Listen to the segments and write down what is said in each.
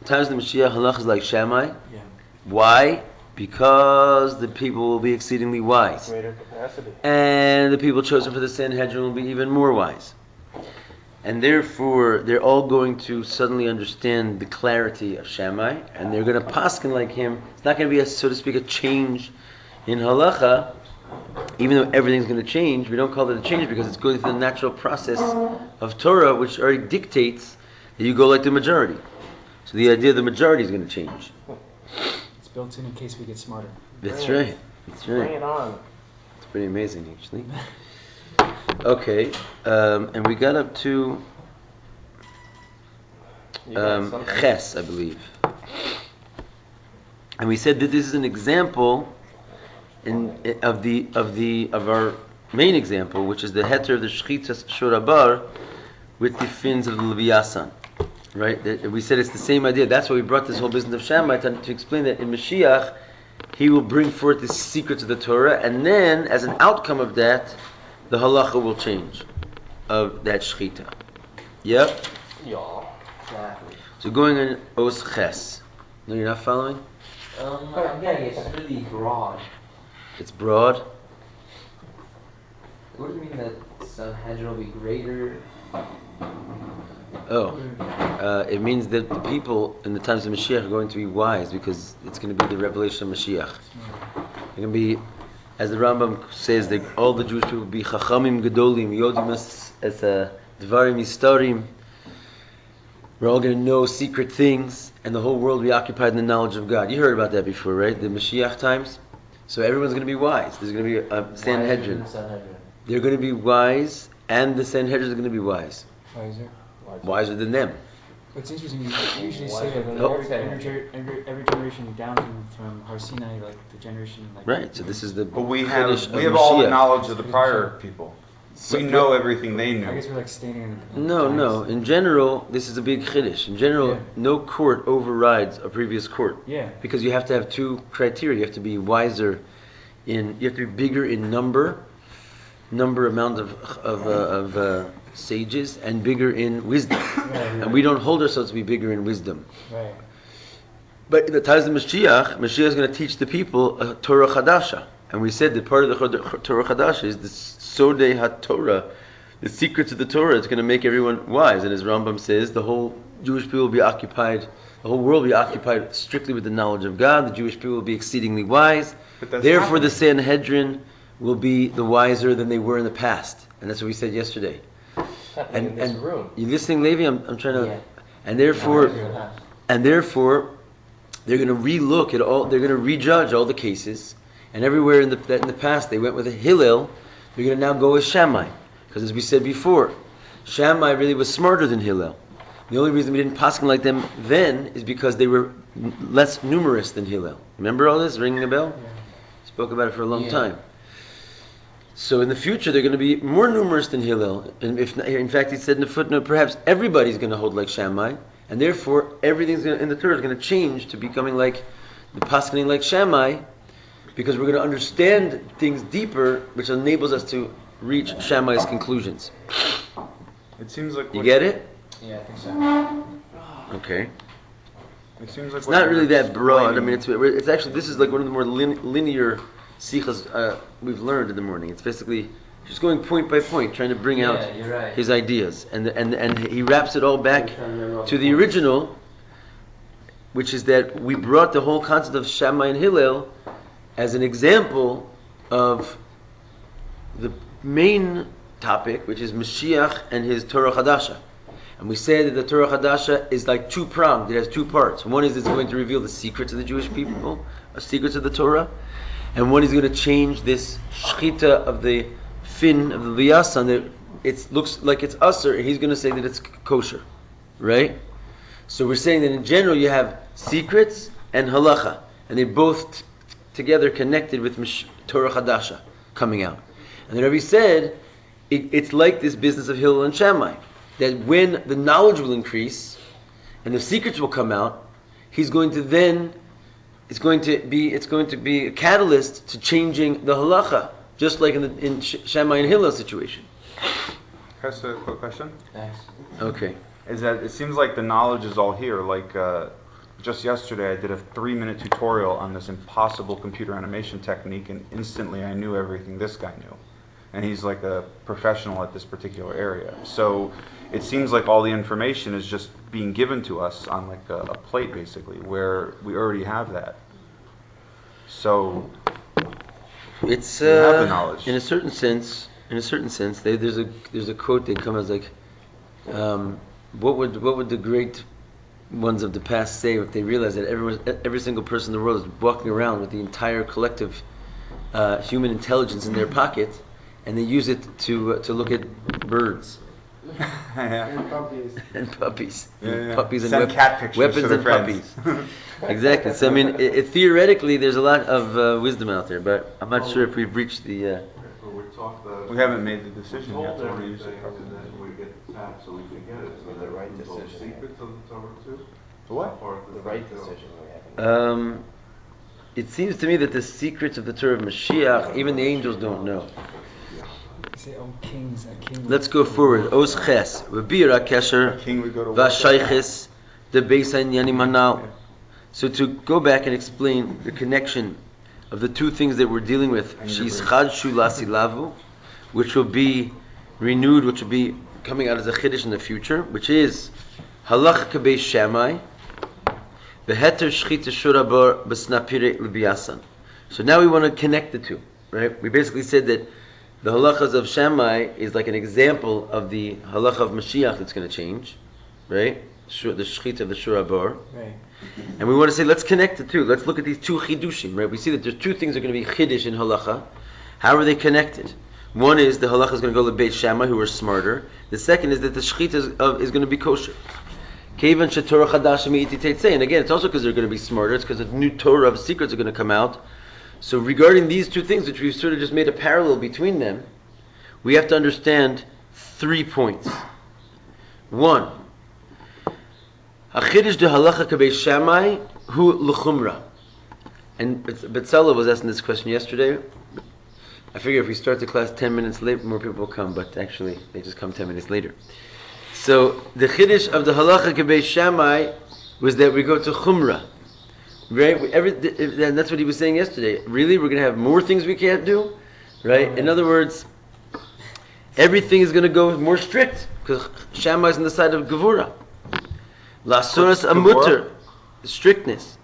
times of the Mashiach, Halacha is like Shamai. Yeah. Why? Because the people will be exceedingly wise. Greater capacity. And the people chosen for the Sanhedrin will be even more wise. And therefore, they're all going to suddenly understand the clarity of Shammai, and they're going to paskin like him. It's not going to be, so to speak, a change in halacha, even though everything's going to change. We don't call it a change because it's going through the natural process of Torah, which already dictates that you go like the majority. So the idea of the majority is going to change. It's built in case we get smarter. That's right. That's right. Bring it on. It's pretty amazing, actually. Okay, and we got up to Ches, I believe, and we said that this is an example of our main example, which is the heter of the Shchitas Shorabar with the fins of the Leviathan. Right? We said it's the same idea. That's why we brought this whole business of Shammai to explain that in Mashiach, he will bring forth the secrets of the Torah, and then, as an outcome of that, the halacha will change of that shechita. Yep? Yeah. Exactly. So going in Os Ches. No, you're not following? I'm getting it. It's really broad. It's broad. What do you mean that Sanhedrin will be greater? It means that the people in the times of Mashiach are going to be wise because it's going to be the revelation of Mashiach. They're going to be, as the Rambam says, that all the Jewish people will be Chachamim Gedolim, Yodim as Dvarim Yistarim. We're all going to know secret things, and the whole world will be occupied in the knowledge of God. You heard about that before, right? The Mashiach times. So everyone's going to be wise. There's going to be a Sanhedrin. They're going to be wise, and the Sanhedrin is going to be wise. Wiser. Wiser than them. It's interesting, you usually say that every generation down from Har Sinai, like the generation... Like, right, so this is the... But we Kiddush have of all the Mashiach. knowledge of the prior people. So we know everything they I knew. guess we're like standing in the... No. In general, this is a big Kiddush. In general, no court overrides a previous court. Yeah. Because you have to have two criteria. You have to be wiser you have to be bigger in number amount of sages, and bigger in wisdom. And we don't hold ourselves to be bigger in wisdom. Right. But in the times of Mashiach is going to teach the people a Torah Chadasha. And we said that part of the Torah Chadasha is the Sodei HaTorah, the secrets of the Torah. It's going to make everyone wise. And as Rambam says, the whole Jewish people will be occupied, the whole world will be occupied strictly with the knowledge of God. The Jewish people will be exceedingly wise. Therefore, the Sanhedrin will be the wiser than they were in the past. And that's what we said yesterday. In this room. You listening, Levi? I'm trying to... Yeah. And therefore, they're going to relook at all, they're going to rejudge all the cases. And everywhere in the past they went with a Hillel, they're going to now go with Shammai. Because as we said before, Shammai really was smarter than Hillel. The only reason we didn't paskin like them then is because they were less numerous than Hillel. Remember all this? Ringing a bell? Yeah. Spoke about it for a long time. So in the future they're going to be more numerous than Hillel. And in fact he said in the footnote, perhaps everybody's going to hold like Shammai. And therefore everything's in the Torah is going to change to becoming like the paskening like Shammai, because we're going to understand things deeper, which enables us to reach Shammai's conclusions. It seems like... You get it? Yeah, I think so. Okay. It seems like it's not really that broad. I mean, it's actually, this is like one of the more linear sichas we've learned in the morning. It's basically just going point by point, trying to bring out his ideas, and he wraps it all back to the original, which is that we brought the whole concept of Shammai and Hillel as an example of the main topic, which is Mashiach and his Torah Chadasha. And we said that the Torah Chadasha is like two-pronged. It has two parts. One is it's going to reveal the secrets of the Jewish people, the secrets of the Torah. And one is going to change this shchita of the fin of the liyasan, that it looks like it's usher, and he's going to say that it's kosher. Right? So we're saying that in general you have secrets and halacha. And they're both together connected with Torah Chadasha coming out. And the Rabbi said, it's like this business of Hillel and Shammai, that when the knowledge will increase and the secrets will come out, he's going to then, it's going to be a catalyst to changing the halacha, just like in Shammai and Hillel's situation. Can I ask a quick question? Thanks. Okay. Is that it seems like the knowledge is all here, like just yesterday I did a 3-minute tutorial on this impossible computer animation technique, and instantly I knew everything this guy knew. And he's like a professional at this particular area. So it seems like all the information is just being given to us on like a plate, basically, where we already have that. So it's we have the knowledge. In a certain sense, there's a quote that comes like, what would the great ones of the past say if they realized that every single person in the world is walking around with the entire collective human intelligence in their pocket, and they use it to look at birds. And puppies. And puppies. Yeah. Puppies and Send cat pictures weapons to their and friends. puppies. Exactly. So I mean, theoretically, there's a lot of wisdom out there, but I'm not sure if we've reached the. We haven't made the decision yet. Told So we use everything, it. and then we get tapped, so we forget it. So The right there's all decision. secrets of the Torah too. What? How far does The that right go? decision we haven't. It seems to me that the secrets of the Torah of Mashiach, even the angels don't know. You say, oh, kings, a king. Let's go forward. Os ches, v'bira kesher, King would go to war. v'ashayches, the beis ha'inyanim hanal. So to go back and explain the connection of the two things that we're dealing with, she's chadshu lasilavu, which will be renewed, which will be coming out as a chiddush in the future, which is halacha k'beis Shamai, v'heter shchita shurabar b'snapire l'biyasan. So now we want to connect the two, right? We basically said that the halachas of Shamai is like an example of the halacha of Mashiach that's going to change, right? The shchita of the shurabar. Right. And we want to say, let's connect the two. Let's look at these two chidushim, right? We see that there's two things that are going to be chiddush in halacha. How are they connected? One is the halacha is going to go to Beit Shammai, who are smarter. The second is that the shechita is going to be kosher. Kevan shetorah chadash me'iti teitzei. And again, it's also because they're going to be smarter. It's because the new Torah of secrets are going to come out. So regarding these two things, which we've sort of just made a parallel between them, we have to understand 3 points. One, Achiddush de halacha k'beis Shammai hu l'chumra. And Betzalel was asking this question yesterday. I figure if we start the class 10 minutes late, more people will come, but actually they just come 10 minutes later. So the chiddush of the halacha k'beis Shammai was that we go to chumra. Right? And that's what he was saying yesterday. Really? We're going to have more things we can't do? Right? In other words, everything is going to go more strict, because Shammai is on the side of Gevura. Lasuras amuter, strictness,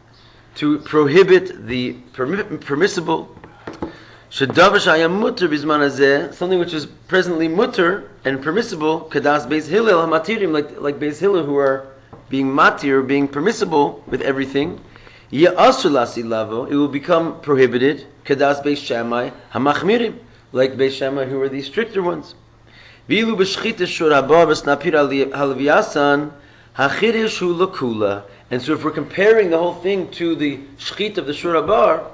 to prohibit the permissible. Shadavar shaya muter bizman hazeh, something which is presently muter and permissible. Kadas beis Hillel hamatirim, like beis Hillel, who are being matir, being permissible with everything. Ya'asur lasilavu, it will become prohibited. Kadas beis Shammai hamachmirim, like beis Shammai, who are the stricter ones. Vilu b'shchita shurabar b'snapir halviyasan. Hachidish hu lakula. And so if we're comparing the whole thing to the shchita of the shurabar,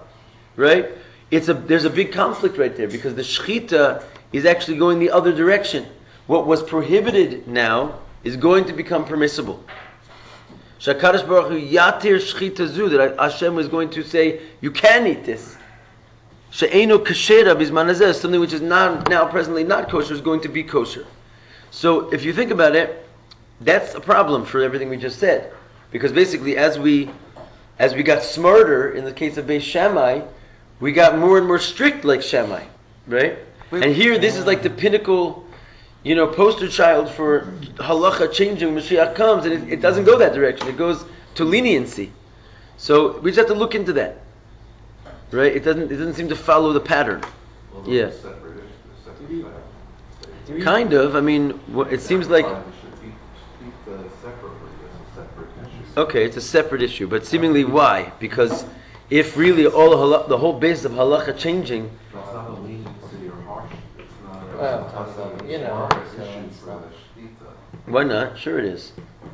right, there's a big conflict right there, because the shchita is actually going the other direction. What was prohibited now is going to become permissible. Shakadosh Baruch Hu yatir shchita zu, that Hashem was going to say, you can eat this. She'enu kashera bizman hazeh, something which is now presently not kosher is going to be kosher. So if you think about it, that's a problem for everything we just said, because basically, as we got smarter in the case of Beis Shammai, we got more and more strict like Shammai, right? And here, this is like the pinnacle, poster child for halacha changing when Mashiach comes, and it doesn't go that direction. It goes to leniency. So we just have to look into that, right? It doesn't seem to follow the pattern. Well, Yeah. it's separate issue, it's separate fact. Kind of. I mean, it seems like. We should keep separately, it's a separate issue. Okay, it's a separate issue, but seemingly why? Because if really the whole base of halacha changing, It's not a leniency or harsh, it's not Well, a you know, issue for the shtita. why not? Sure it is.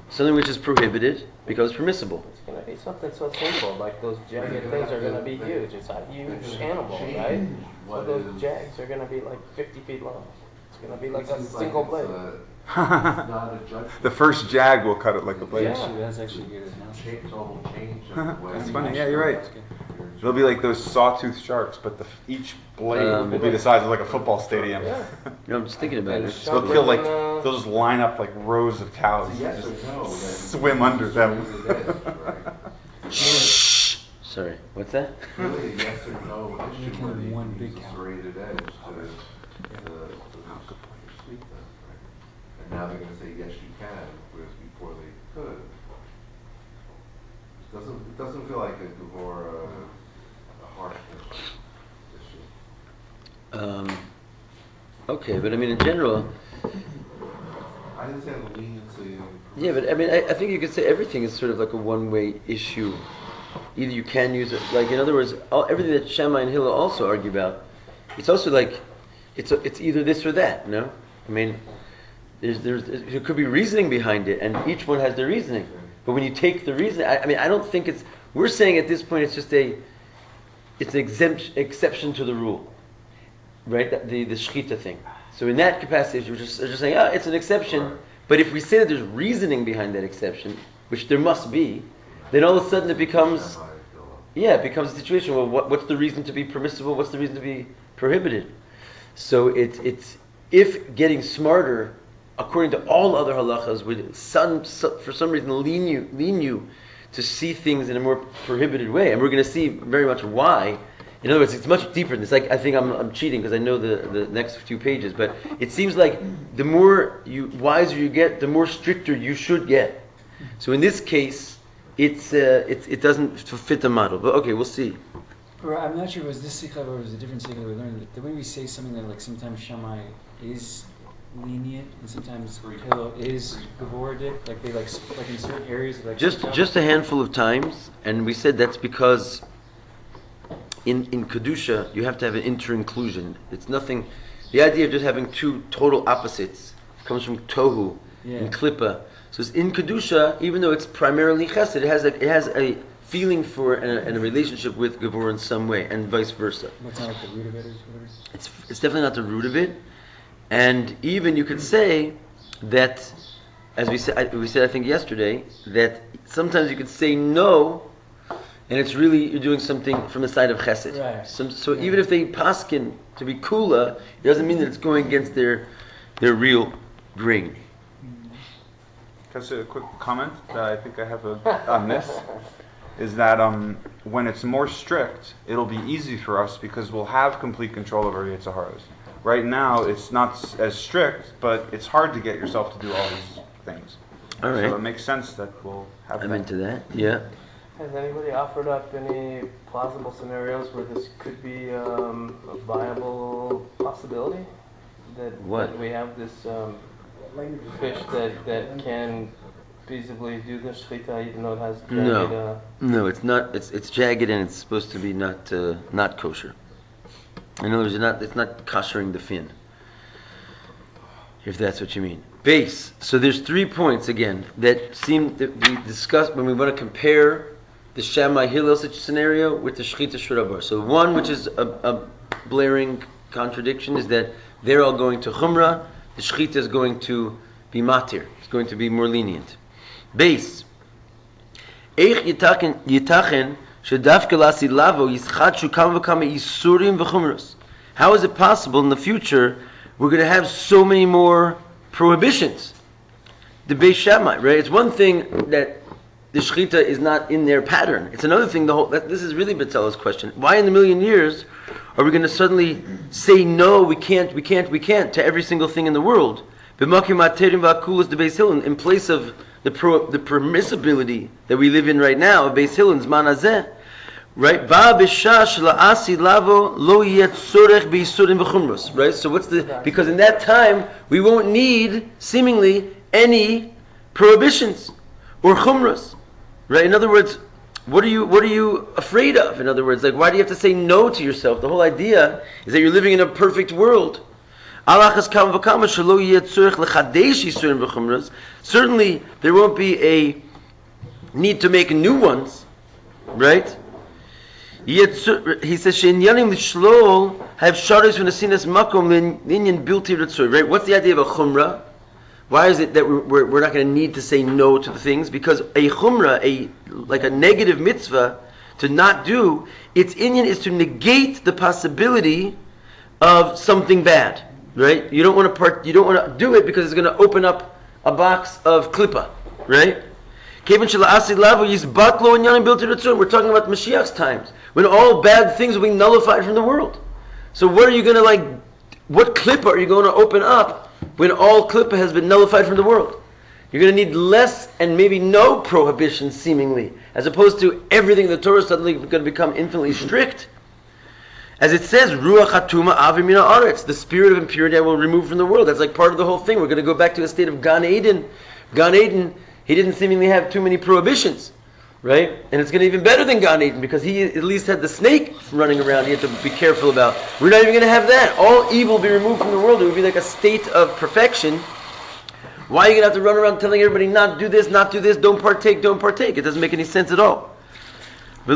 Something which is prohibited becomes permissible. It's going to be something so simple, like those jagged things are going to be huge. It's a huge animal, right? So those jags are going to be like 50 feet long. It's going to be like a single blade. Not a judgment. The first jag will cut it like a blade. Yeah. That's actually good. Total change in the way. That's funny. Yeah, you're right. It'll be like those sawtooth sharks, but each blade will be the size of like a football stadium. Yeah. I'm just thinking about it. So they'll kill they'll just line up like rows of cows, Yes just or no, that swim under them. it is, right? Sorry, what's that? It's really a yes or no issue Making whether you one can big use a count. serrated edge to sleep them, right? And now they're gonna say, yes, you can, whereas before they could. It doesn't feel like a Gevor, a harsh issue. Okay, but I mean, in general, I understand the leniency. yeah, but I mean, I think you could say everything is sort of like a one-way issue. Either you can use it, like in other words, everything that Shamai and Hillel also argue about, it's also like, it's either this or that, no? I mean, there could be reasoning behind it, and each one has their reasoning. But when you take the reason, I mean, I don't think we're saying at this point it's just it's an exception to the rule, right? The shechita thing. So in that capacity, we're just saying, it's an exception. Right. But if we say that there's reasoning behind that exception, which there must be, then all of a sudden it becomes a situation. Well, what's the reason to be permissible? What's the reason to be prohibited? So it's if getting smarter, according to all other halachas, would for some reason lean you to see things in a more prohibited way, and we're going to see very much why. In other words, it's much deeper than this. Like, I think I'm cheating because I know the next few pages, but it seems like the more wiser you get, the more stricter you should get. So in this case, it doesn't fit the model. But okay, we'll see. I'm not sure, was this sikha or was it a different sikha that we learned? The way we say something that, like, sometimes Shamai is lenient and sometimes Hillel is Gevordit, like they like in certain areas like Just a handful of times, and we said that's because in Kedusha you have to have an inter-inclusion. It's nothing. The idea of just having two total opposites comes from Tohu and Klippa. So it's in Kedusha, even though it's primarily Chesed, it has a feeling for and a relationship with Gevur in some way, and vice versa. It's not like the root of it or whatever. It's definitely not the root of it, and even you could say that, as we said I think yesterday, that sometimes you could say no, and it's really you're doing something from the side of Chesed. Right. So even if they paskin to be kula, it doesn't mean that it's going against their real grain. Can I say a quick comment that I think I have on this? Is that when it's more strict, it'll be easy for us because we'll have complete control over Yetzaharos. Right now, it's not as strict, but it's hard to get yourself to do all these things. All right. So it makes sense that we'll have I'm into that. Yeah. Has anybody offered up any plausible scenarios where this could be a viable possibility? That we have this fish that can feasibly do the shechita even though it has jagged... No, it's not. It's jagged and it's supposed to be not kosher. In other words, it's not koshering the fin, if that's what you mean. Base. So there's 3 points again that seem that we discussed when we want to compare the Shammai Hillel scenario with the Shechita Shurabar. So one, which is a blaring contradiction, is that they're all going to Chumrah, the Shechita is going to be Matir. It's going to be more lenient. Base. Eich yitachen shedavke lasi lavo yischadshu kama v'kama isurim v'chumros. How is it possible in the future we're going to have so many more prohibitions? The Beis Shammai, right? It's one thing that the shechita is not in their pattern. It's another thing. This is really Betzalel's question. Why in a million years are we going to suddenly say no? We can't to every single thing in the world. In place of the permissibility that we live in right now, Beis Hillel Zman Hazeh, right? Right. So what's because in that time we won't need seemingly any prohibitions or chumras. Right? In other words, what are you afraid of? In other words, like, why do you have to say no to yourself? The whole idea is that you're living in a perfect world. Certainly, there won't be a need to make new ones, right? He says, right? What's the idea of a chumrah? Why is it that we're not going to need to say no to the things? Because a chumrah, like a negative mitzvah, to not do, its inyan is to negate the possibility of something bad, right? You don't want to do it because it's going to open up a box of klippa, right? We're talking about Mashiach's times, when all bad things will be nullified from the world. So what are you going to what clippa are you going to open up when all clippa has been nullified from the world? You're going to need less and maybe no prohibitions, seemingly, as opposed to everything in the Torah is suddenly going to become infinitely strict. As it says, Ruach hatuma avi mina aretz, the spirit of impurity I will remove from the world. That's like part of the whole thing. We're going to go back to a state of Gan Eden. Gan Eden, he didn't seemingly have too many prohibitions, right? And it's going to be even better than Gan Eden because he at least had the snake running around he had to be careful about. We're not even going to have that. All evil will be removed from the world. It would be like a state of perfection. Why are you going to have to run around telling everybody not do this, don't partake, don't partake? It doesn't make any sense at all. All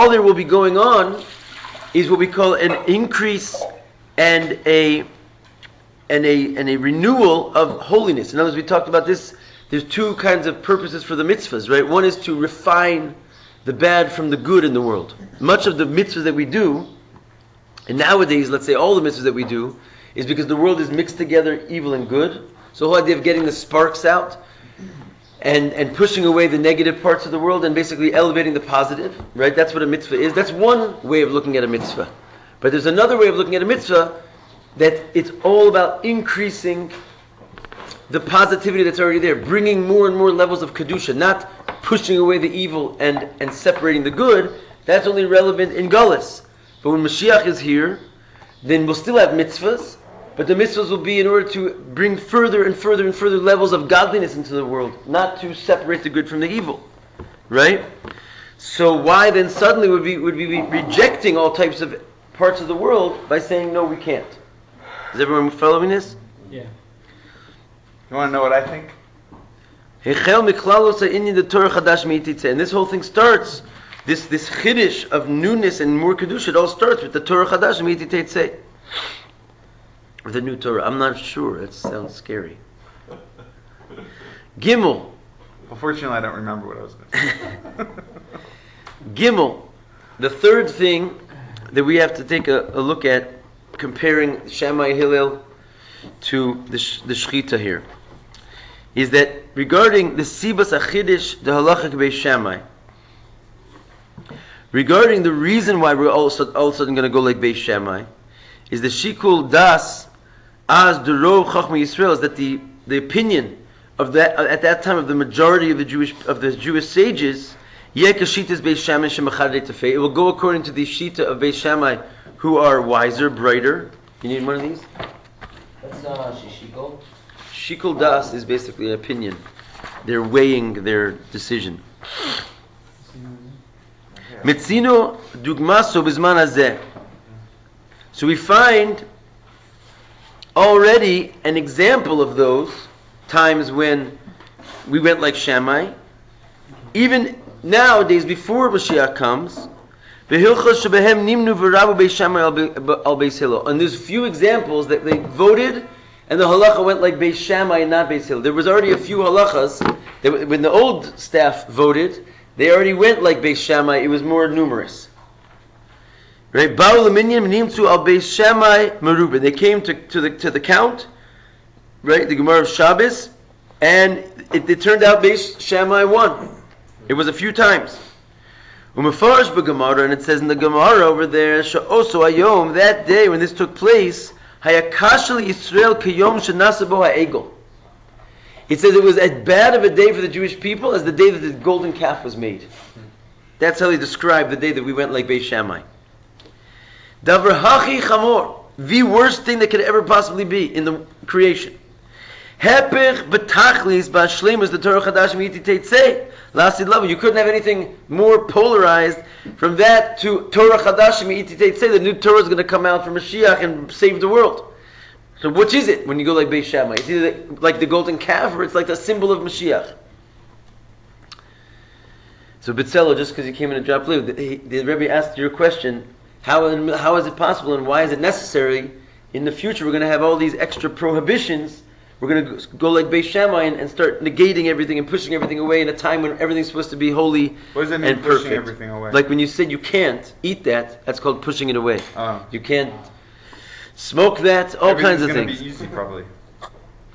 there will be going on is what we call an increase and a renewal of holiness. In other words, we talked about this. There's two kinds of purposes for the mitzvahs, right? One is to refine the bad from the good in the world. Much of the mitzvahs that we do, and nowadays, let's say all the mitzvahs that we do, is because the world is mixed together, evil and good. So the whole idea of getting the sparks out and pushing away the negative parts of the world and basically elevating the positive, right? That's what a mitzvah is. That's one way of looking at a mitzvah. But there's another way of looking at a mitzvah that it's all about increasing the positivity that's already there, bringing more and more levels of kedusha, not pushing away the evil and separating the good. That's only relevant in Gullus. But when Mashiach is here, then we'll still have mitzvahs, but the mitzvahs will be in order to bring further and further and further levels of godliness into the world, not to separate the good from the evil, right? So why then suddenly would we be rejecting all types of parts of the world by saying no, we can't? Is everyone following this? Yeah. You want to know what I think? And this whole thing starts, this chiddush of newness and more kedusha, it all starts with the Torah Chadash Meititeitzei. With the new Torah. I'm not sure. That sounds scary. Gimel. Well, fortunately, I don't remember what I was going to say. Gimel. The third thing that we have to take a look at, comparing Shamai Hillel to the Shechita here, is that regarding the Sibas Achidish, the Halacha Beis Shamai, regarding the reason why we're all of a sudden going to go like Beis Shamai, is the Shikul Das as the Rov Chachma Yisrael, is that the opinion of that at that time of the majority of the Jewish sages, it will go according to the Shita of Beis Shammai, who are wiser, brighter. You need one of these? That's Shishikol. Shikul Das is basically an opinion. They're weighing their decision. Metzino dugmaso bizman hazeh. So we find already an example of those times when we went like Shammai. Even nowadays, before Mashiach comes, and there's few examples that they voted and the halacha went like Beis Shammai and not Beis Hillel. There was already a few halachas that when the old staff voted, they already went like Beis Shammai. It was more numerous. Right? They came to the count, right? The Gemara of Shabbos, and it turned out Beis Shammai won. It was a few times. And it says in the Gemara over there, Sha'oso Hayom, that day when this took place, Hayakashal Yisrael Kiyom Shenasabo Ha'egel. It says it was as bad of a day for the Jewish people as the day that the golden calf was made. That's how they describe the day that we went like Beis Shammai. Davar hachi chamor, the worst thing that could ever possibly be in the creation. Hepech betachlis ba'ashlemus the Torah Chadash Meititeitzei lasid lava. You couldn't have anything more polarized from that to Torah Chadash Meititeitzei. The new Torah is going to come out from Mashiach and save the world. So which is it when you go like Beis Shammai? It's either like the golden calf or it's like the symbol of Mashiach. So Bitzello, just because you came in and dropped leave, the Rabbi asked your question, how is it possible and why is it necessary in the future we're going to have all these extra prohibitions? We're going to go like Beis Shammai and start negating everything and pushing everything away in a time when everything's supposed to be holy What does that mean, and perfect. pushing everything away? Like when you said you can't eat that, that's called pushing it away. Oh. You can't smoke that, all kinds of Everything's things. going to be easy, probably.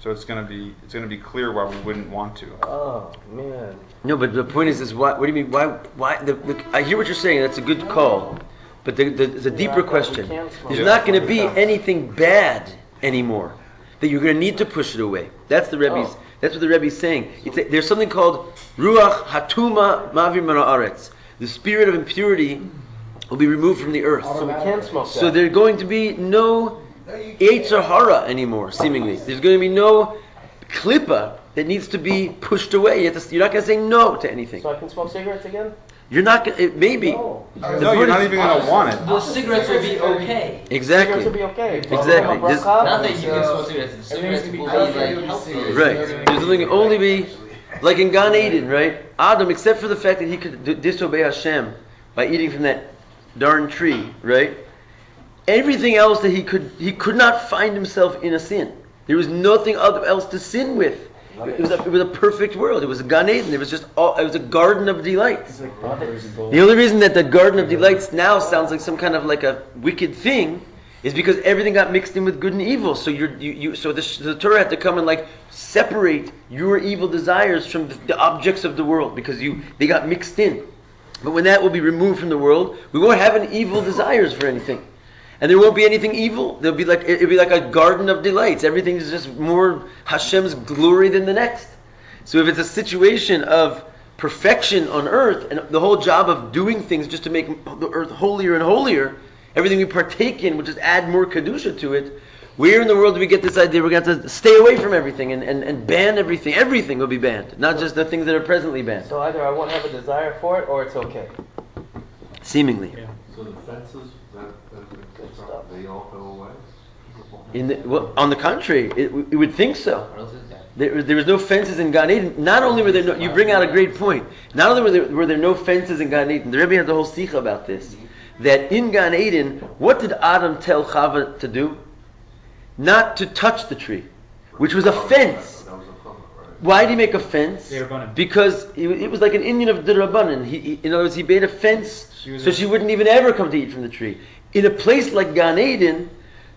So it's gonna be clear why we wouldn't want to. Oh man. No, but the point is what do you mean? Why? I hear what you're saying. That's a good call, but there's a deeper question. There's not going to be anything bad anymore that you're going to need to push it away. That's the Rebbe's. That's what the Rebbe's saying. There's something called Ruach Hatuma Mavir Mana Aretz. The spirit of impurity will be removed from the earth. So we can't smoke that. So there's going to be no Yetzer Hara anymore, seemingly. There's going to be no klippa that needs to be pushed away. You're not going to say no to anything. So I can smoke cigarettes again? You're not going to, maybe. No, you're not even going to want it. The cigarettes will be okay. Exactly. Cigarettes will be okay. Exactly. Not that you can smoke cigarettes. The cigarettes will be like healthy. Right. There's only only be, like in Gan Eden, right? Adam, except for the fact that he could disobey Hashem by eating from that darn tree, right? Everything else that he could not find himself in a sin. There was nothing else to sin with. It was a perfect world. It was a Gan Eden. It was a garden of delights. The only reason that the garden of delights now sounds like some kind of like a wicked thing is because everything got mixed in with good and evil. So the Torah had to come and like separate your evil desires from the objects of the world because they got mixed in. But when that will be removed from the world, we won't have any evil desires for anything. And there won't be anything evil. It'll be like a garden of delights. Everything is just more Hashem's glory than the next. So if it's a situation of perfection on earth, and the whole job of doing things just to make the earth holier and holier, everything we partake in will just add more kedusha to it. Where in the world do we get this idea? We're going to have to stay away from everything and ban everything. Everything will be banned, not just the things that are presently banned. So either I won't have a desire for it, or it's okay. Seemingly. Yeah. So the fences, they all go away? On the contrary, it would think so. What else is that? There was no fences in Gan Eden. Not only were there no, you bring out a great point. Not only were there no fences in Gan Eden. The Rebbe had the whole sikha about this. That in Gan Eden, what did Adam tell Chava to do? Not to touch the tree, which was a fence. Why did he make a fence? Because it was like an Indian of D'Rabbanan. In other words, he made a fence so she wouldn't even ever come to eat from the tree. In a place like Gan Eden,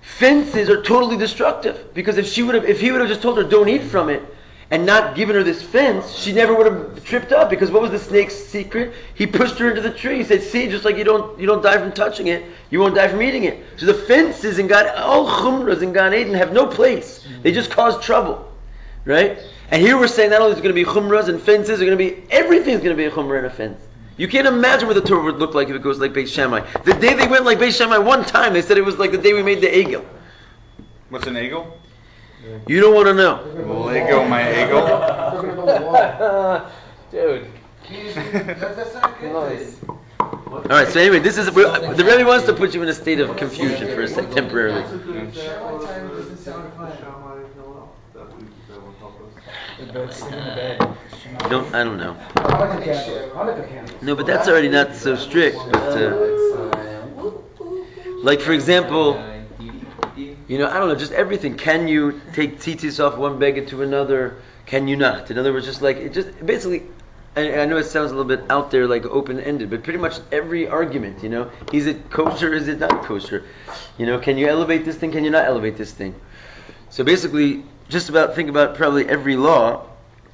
fences are totally destructive. Because if he would have just told her don't eat from it and not given her this fence, she never would have tripped up. Because what was the snake's secret? He pushed her into the tree. He said, "See, just like you don't die from touching it, you won't die from eating it." So the fences in all chumras in Gan Eden have no place. They just cause trouble, right? And here we're saying not only is it going to be chumras and fences, everything's going to be a chumrah and a fence. You can't imagine what the Torah would look like if it goes like Beis Shamai. The day they went like Beis Shamai one time, they said it was like the day we made the egel. What's an egel? You don't want to know. Lego my egel. Dude. Nice. All right. So anyway, the Rebbe wants to put you in a state of confusion for a second, temporarily. I don't know. No, but that's already not so strict. But like for example, I don't know, just everything. Can you take tzitzis off one beged to another? Can you not? In other words, just basically. I know it sounds a little bit out there, like open-ended, but pretty much every argument, is it kosher? Is it not kosher? Can you elevate this thing? Can you not elevate this thing? So basically, think about probably every law.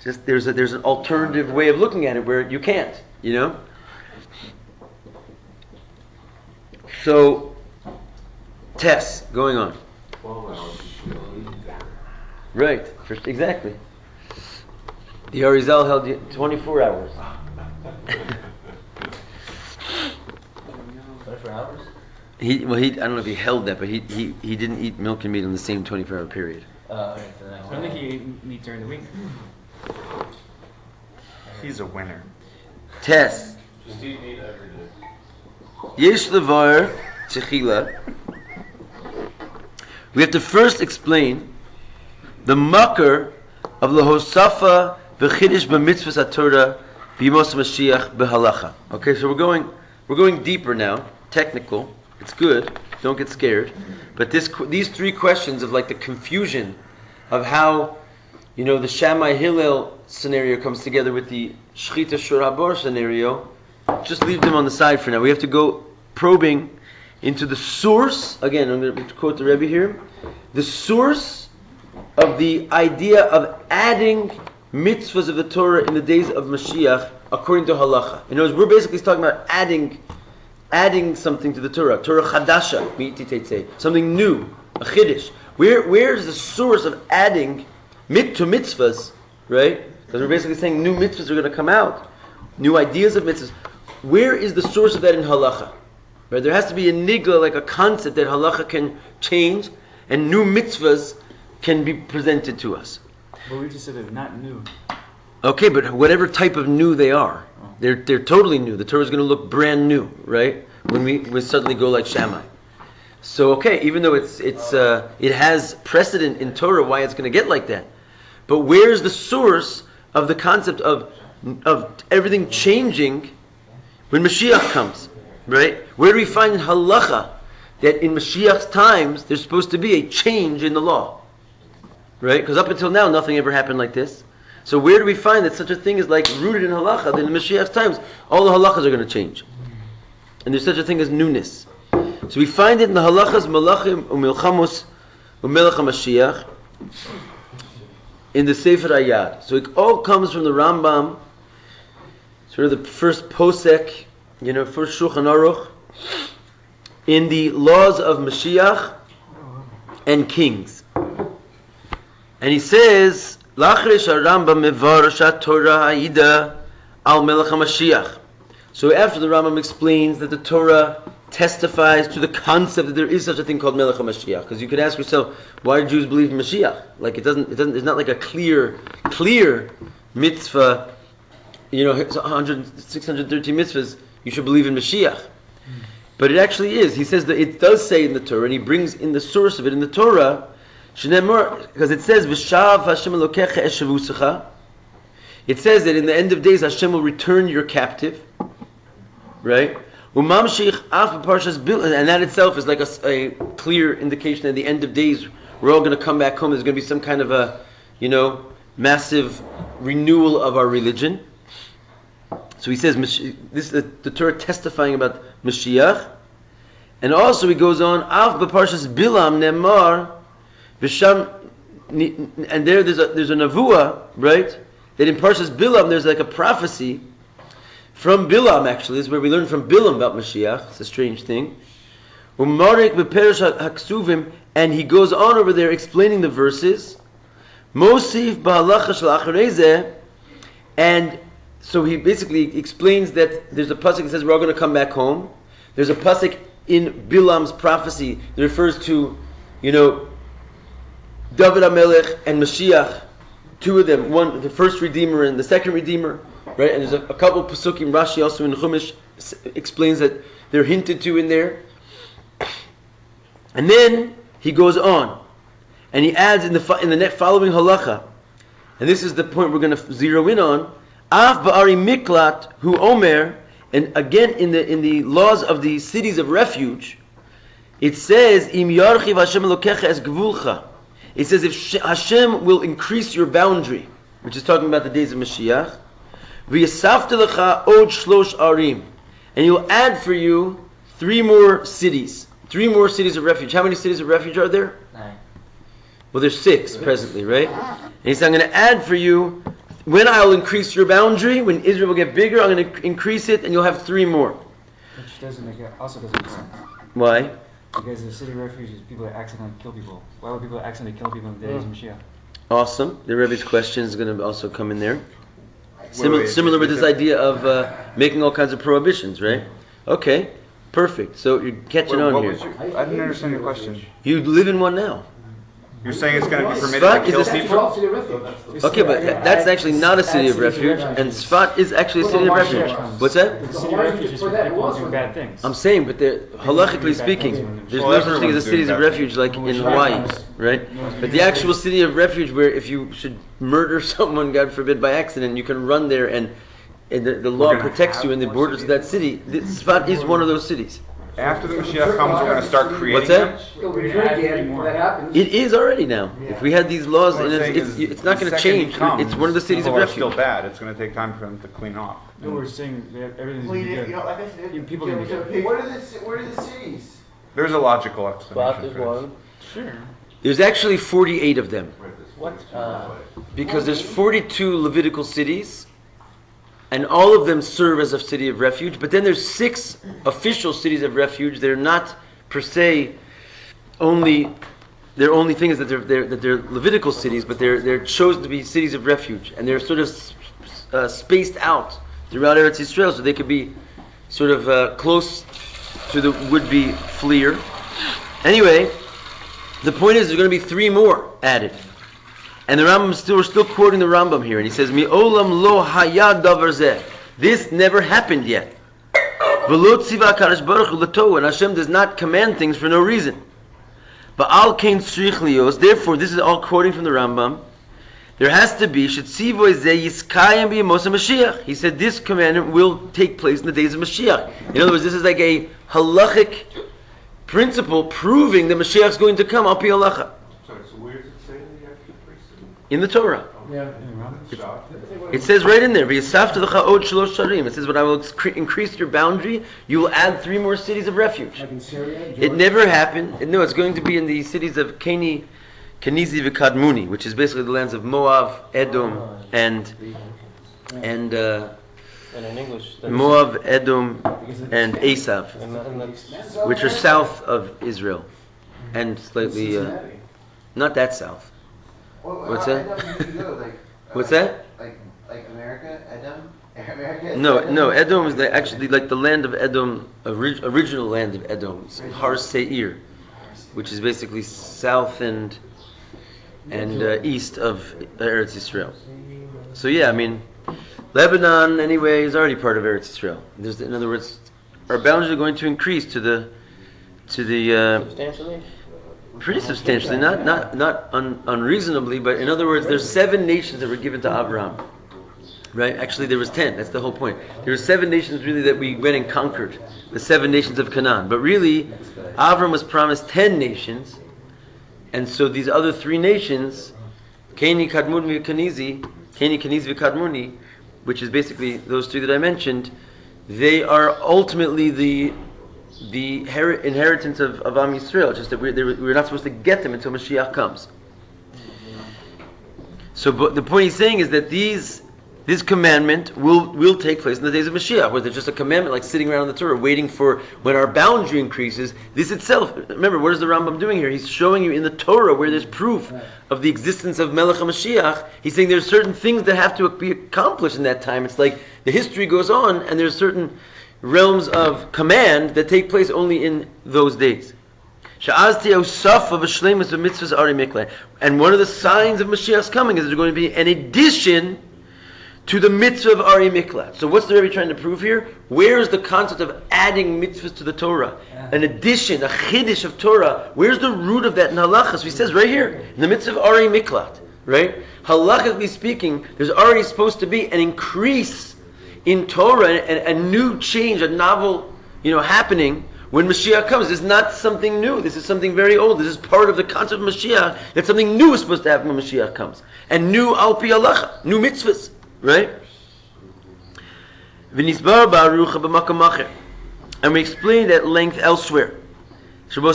Just there's an alternative way of looking at it where you can't, So, tests going on. 12 hours. Right, exactly. The Arizal held 24 hours. 24 hours? I don't know if he held that, but he didn't eat milk and meat in the same 24-hour period. Okay, so that I don't think he ate meat during the week. He's a winner. Test. Just eat meat every day. Yesh levar tchila. We have to first explain the makar of the hosafa v'chidish b'mitzvahs haTorah b'yimos Mashiach b'Halacha. Okay, so we're going deeper now. Technical. It's good. Don't get scared. But these three questions of like the confusion of how the Shamai Hillel scenario comes together with the Shechita Shur Habor scenario, just leave them on the side for now. We have to go probing into the source. Again, I'm going to quote the Rebbe here. The source of the idea of adding mitzvahs of the Torah in the days of Mashiach according to Halacha. In other words, we're basically talking about adding something to the Torah. Torah chadasha, something new, a chiddush. Where's the source of adding to mitzvahs, right? Because we're basically saying new mitzvahs are going to come out, new ideas of mitzvahs. Where is the source of that in Halacha? Right? There has to be a nigla, like a concept that Halacha can change, and new mitzvahs can be presented to us. But we just said they're not new. Okay, but whatever type of new they are, they're totally new. The Torah is going to look brand new, right? When we suddenly go like Shamai. So okay, even though it has precedent in Torah why it's going to get like that, but where's the source of the concept of everything changing when Mashiach comes, right? Where do we find in Halacha that in Mashiach's times there's supposed to be a change in the law, right? Because up until now nothing ever happened like this. So where do we find that such a thing is like rooted in Halacha, that in Mashiach's times all the Halachas are going to change, and there's such a thing as newness? So we find it in the Halachas Malachim Umilchamos Umelech HaMashiach in the Sefer Ayad. So it all comes from the Rambam, sort of the first posek, first Shulchan Aruch, in the laws of Mashiach and kings. And he says, Lachrish HaRambam Mevarashat Torah Ha'ida Al Melech HaMashiach. So after the Rambam explains that the Torah testifies to the concept that there is such a thing called Melech HaMashiach, because you could ask yourself, why do Jews believe in Mashiach? Like it's not like a clear mitzvah, 613 mitzvahs, you should believe in Mashiach. But it actually is. He says that it does say in the Torah, and he brings in the source of it in the Torah, because it says, V'shav Hashem Elokecha es shavusecha. It says that in the end of days, Hashem will return your captive, right? And that itself is like a clear indication at the end of days we're all going to come back home. There's going to be some kind of a, massive renewal of our religion. So he says this is the Torah testifying about Mashiach, and also he goes on Av b'parshas Bilam Nemar V'sham, and there's a nevuah, right? That in Parshas Bilam there's like a prophecy from Bilam, actually. This is where we learn from Bilam about Mashiach. It's a strange thing. And he goes on over there explaining the verses. And so he basically explains that there's a pasuk that says we're all going to come back home. There's a pasuk in Bilam's prophecy that refers to, David HaMelech and Mashiach, two of them, one the first Redeemer and the second Redeemer. Right, and there's a couple of pasukim. Rashi also in Chumash explains that they're hinted to in there. And then he goes on, and he adds in the next following halacha, and this is the point we're going to zero in on. Af ba'ari miklat hu omer, and again in the laws of the cities of refuge, it says im yarchiv Hashem elokecha es gvulcha. It says if Hashem will increase your boundary, which is talking about the days of Mashiach. And he'll add for you 3 more cities. 3 more cities of refuge. How many cities of refuge are there? 9. Well, there's 6 presently, right? And he said, I'm going to add for you, when I'll increase your boundary, when Israel will get bigger, I'm going to increase it, and you'll have 3 more. Which also doesn't make sense. Why? Because the city of refuge is people that accidentally kill people. Why would people accidentally kill people in the days of Mashiach? Awesome. The Rebbe's question is going to also come in there. Similar with this idea of making all kinds of prohibitions, right? Okay, perfect. So you're catching on here. I didn't understand your question. You live in one now. You're saying it's going to be permitted to kill people? Okay, but that's actually not a city of refuge, and Sfat is actually a city of refuge. What's that? The city of refuge is for people who do bad things. I'm saying, but halachically speaking, there's no such thing as a cities of refuge like in Hawaii, right? But the actual city of refuge, where if you should murder someone, God forbid, by accident, you can run there and the law protects you in the borders of that city. Sfat is one of those cities. After the Mashiach comes, we're going to start creating. What's that? It is already now. If we had these laws, and it's not going to change. It's one of the cities of refuge. It's still bad. It's going to take time for them to clean off. No, we're saying everything's going to be good. Like I said, People can be good. what are the cities? There's a logical Spot explanation is for this. one. Sure. There's actually 48 of them. What? Because there's 42 Levitical cities, and all of them serve as a city of refuge. But then there's 6 official cities of refuge. They're not per se only. Their only thing is that they're Levitical cities, but they're chosen to be cities of refuge, and they're sort of spaced out throughout Eretz Yisrael, so they could be sort of close to the would-be fleer. Anyway, the point is there's going to be 3 more added. And the Rambam we're still quoting the Rambam here, and he says, "Mi'olam lo haya davar zeh." This never happened yet. V'lo tziva HaKadosh Baruch Hu l'tohu, and Hashem does not command things for no reason. Ba'al kein tzrich lios. Therefore, this is all quoting from the Rambam. There has to be shetzivoy zeh yiskayim b'yemos Mashiach. He said this commandment will take place in the days of Mashiach. In other words, this is like a halachic principle proving that Mashiach is going to come. Al pi halacha. Sorry, so where does it say that you have to keep priests? In the Torah. Yeah. It says right in there, "V'yisafta l'cha od shalosh sharim." It says, "When I will increase your boundary, you will add 3 more cities of refuge." Like in Syria, It never happened. No, it's going to be in the cities of Kenizi v'Kadmuni, which is basically the lands of Moab, Edom, and And in English, that's Moab, Edom, and Esav, and that's which are south of Israel, and slightly Cincinnati. not that south. What's that? What's that? Like America, Edom? America is No, Edom? no. Edom is actually like the land of Edom, original land of Edom. It's Har Seir, which is basically south and east of Eretz Yisrael. So yeah, I mean, Lebanon anyway is already part of Eretz Yisrael. In other words, our boundaries are going to increase to the substantially. pretty substantially, not unreasonably, but in other words, there's 7 nations that were given to Abraham. Right? Actually, there was 10. That's the whole point. There were 7 nations really that we went and conquered, the 7 nations of Canaan. But really, Abraham was promised 10 nations, and so these other 3 nations, Keni, Kadmuni, Kenizi, Kadmuni, which is basically those 3 that I mentioned, they are ultimately the inheritance of Am Yisrael. Just that we're not supposed to get them until Mashiach comes. So, but the point he's saying is that this commandment will take place in the days of Mashiach, where there's just a commandment like sitting around in the Torah waiting for when our boundary increases. This itself, remember, what is the Rambam doing here? He's showing you in the Torah where there's proof of the existence of Melech HaMashiach. He's saying there's certain things that have to be accomplished in that time. It's like the history goes on, and there's certain realms of command that take place only in those days. And one of the signs of Mashiach's coming is there's going to be an addition to the mitzvah of Ari Miklat. So what's the Rebbe trying to prove here? Where is the concept of adding mitzvahs to the Torah? An addition, a chiddush of Torah. Where's the root of that in Halacha? So he says right here, in the mitzvah of Ari Miklat, right? Halachically speaking, there's already supposed to be an increase in Torah, and a new change, a novel, happening when Mashiach comes. This is not something new. This is something very old. This is part of the concept of Mashiach, that something new is supposed to happen when Mashiach comes. And new al pi halacha, new mitzvahs. Right? And we explained at length elsewhere. So the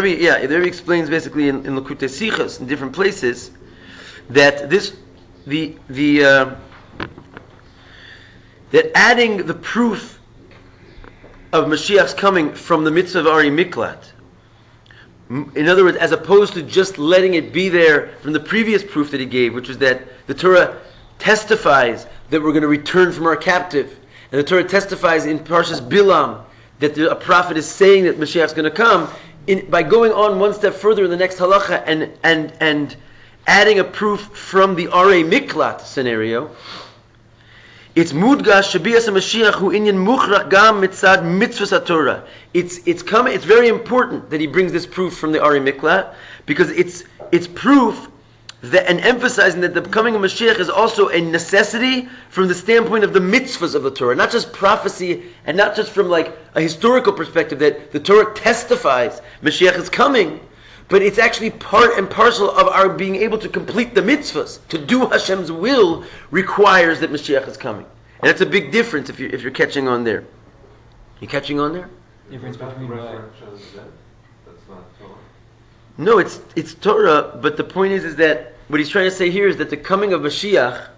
Rebbe explains basically in Likutei Sichos in different places that that adding the proof of Mashiach's coming from the mitzvah of Ari Miklat, in other words, as opposed to just letting it be there from the previous proof that he gave, which was that the Torah testifies that we're going to return from our captive, and the Torah testifies in Parshas Bilam that a prophet is saying that Mashiach is going to come. By going on one step further in the next halacha and adding a proof from the Arei Miklat scenario, it's mudgash shabias Mashiach hu inyan muchrach gam mitzad mitzvahs haTorah. It's very important that he brings this proof from the Ari Miklat, because it's proof that, and emphasizing that the coming of Mashiach is also a necessity from the standpoint of the mitzvahs of the Torah, not just prophecy, and not just from like a historical perspective that the Torah testifies Mashiach is coming, but it's actually part and parcel of our being able to complete the mitzvahs. To do Hashem's will requires that Mashiach is coming. And that's a big difference if you're catching on there. You catching on there? Difference between what? That's not Torah. No, it's Torah, but the point is that what he's trying to say here is that the coming of Mashiach,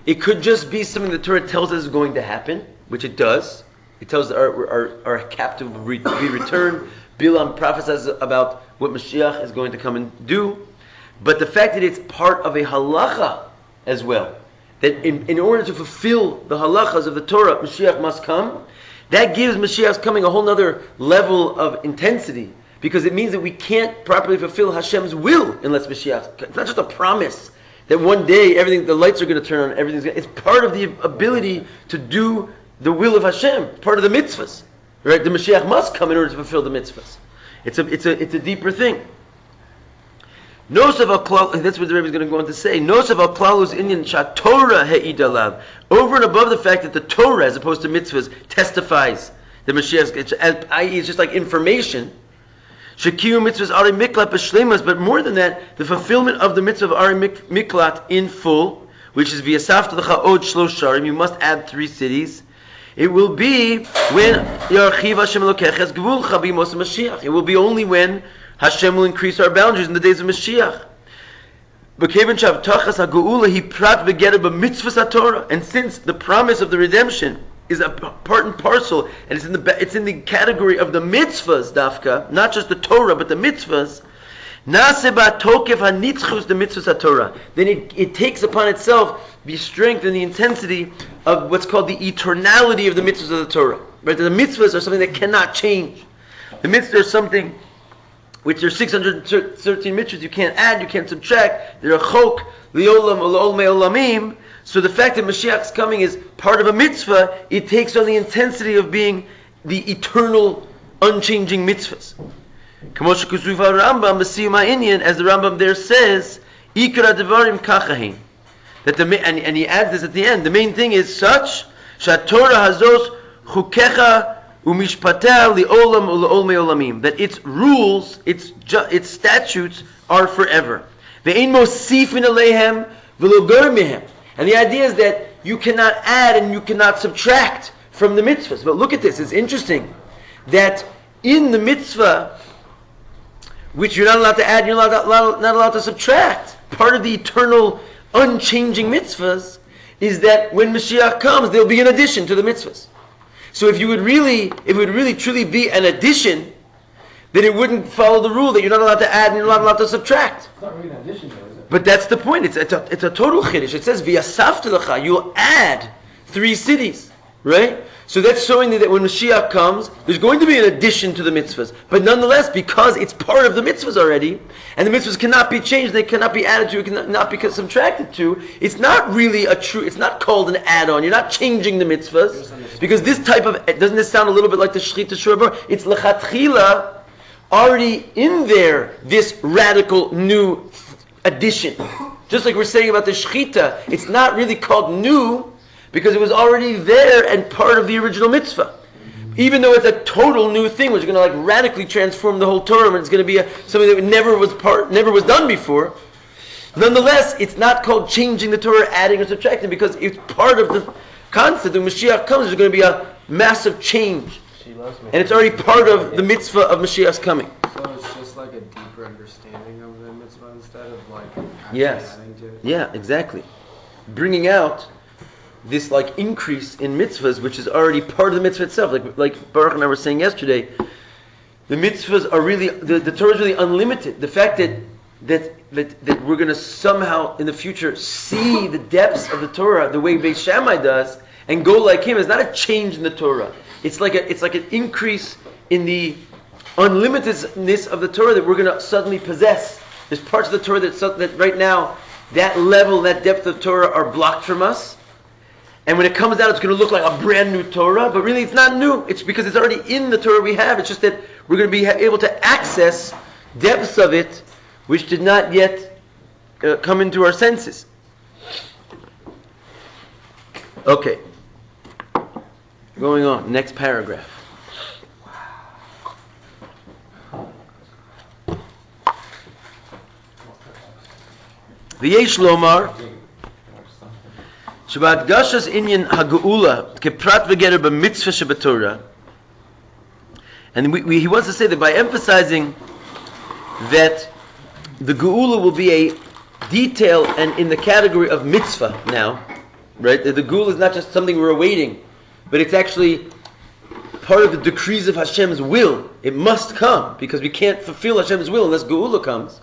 it could just be something the Torah tells us is going to happen, which it does. It tells our captive will be returned. Bilam prophesies about what Mashiach is going to come and do. But the fact that it's part of a halacha as well, that in order to fulfill the halachas of the Torah, Mashiach must come, that gives Mashiach's coming a whole other level of intensity, because it means that we can't properly fulfill Hashem's will unless Mashiach. It's not just a promise that one day the lights are going to turn on, it's part of the ability to do the will of Hashem, part of the mitzvahs. Right? The Mashiach must come in order to fulfill the mitzvahs. It's a deeper thing. Nosav al-klal, that's what the Rabbi is going to go on to say. Nosav al-klalus inyan shatorah he'idalav. Over and above the fact that the Torah, as opposed to mitzvahs, testifies that Mashiach, i.e., it's just like information. Shekiyu mitzvahs ari miklat b'shleimas, but more than that, the fulfillment of the mitzvah of ari miklat in full, which is v'yasafta l'cha od shlosh sharim, you must add 3 cities. It will be when Yarchiv Hashem Elokecha Gvulcha b'yemos Mashiach. It will be only when Hashem will increase our boundaries in the days of Mashiach. And since the promise of the redemption is a part and parcel, and it's in the category of the mitzvahs, dafka, not just the Torah, but the mitzvahs, then it takes upon itself the strength and the intensity of what's called the eternality of the mitzvahs of the Torah. Right? The mitzvahs are something that cannot change. The mitzvahs are something which there are 613 mitzvahs you can't add, you can't subtract. They're a chok, liolam, ol me'olamim. So the fact that Mashiach's coming is part of a mitzvah, it takes on the intensity of being the eternal, unchanging mitzvahs. As the Rambam there says, Ikra devarim kachahin. And he adds this at the end. The main thing is such, Shatorah hazos chukecha umishpateh li'olam u'le'ol me'olamim. That its rules, its statutes are forever. Ve'ein mosifin aleihem v'lo gur mehem. And the idea is that you cannot add and you cannot subtract from the mitzvahs. But look at this, it's interesting that in the mitzvah, which you're not allowed to add, you're not allowed to subtract, part of the eternal, unchanging mitzvahs is that when Mashiach comes, there'll be an addition to the mitzvahs. So if it would really truly be an addition, then it wouldn't follow the rule that you're not allowed to add and you're not allowed to subtract. It's not really an addition, though, is it? But that's the point. It's a total chiddush. It says v'yasafta l'cha. You'll add 3 cities, right? So that's showing that when Mashiach comes, there's going to be an addition to the mitzvahs. But nonetheless, because it's part of the mitzvahs already, and the mitzvahs cannot be changed, they cannot be added to, cannot be subtracted to, it's not really it's not called an add-on. You're not changing the mitzvahs. Because this type of, doesn't this sound a little bit like the Shechita Shurabur? It's lechatchila, already in there, this radical new addition. Just like we're saying about the Shechita, it's not really called new, because it was already there and part of the original mitzvah. Even though it's a total new thing, which is going to radically transform the whole Torah, and it's going to be something that never was done before. Nonetheless, it's not called changing the Torah, adding or subtracting, because it's part of the concept. When Mashiach comes, there's going to be a massive change, and it's already part of the mitzvah of Mashiach's coming. So it's just like a deeper understanding of the mitzvah instead of yes, adding to it. Yeah, exactly. Bringing out this increase in mitzvahs, which is already part of the mitzvah itself. Like Baruch and I were saying yesterday, the mitzvahs are really, the Torah is really unlimited. The fact that we're going to somehow in the future see the depths of the Torah the way Beis Shamai does and go like him is not a change in the Torah. It's like an increase in the unlimitedness of the Torah that we're going to suddenly possess. There's parts of the Torah that right now, that level, that depth of Torah are blocked from us. And when it comes out, it's going to look like a brand new Torah, but really it's not new. It's because it's already in the Torah we have. It's just that we're going to be able to access depths of it which did not yet come into our senses. Okay. Going on. Next paragraph. V'yesh lomar Shabbat Gashas Inyan Hageula Keprat V'Gerer B'Mitzvah Shebetorah. And he wants to say that by emphasizing that the Geula will be a detail and in the category of mitzvah now, right? The Geula is not just something we're awaiting, but it's actually part of the decrees of Hashem's will. It must come because we can't fulfill Hashem's will unless Geula comes,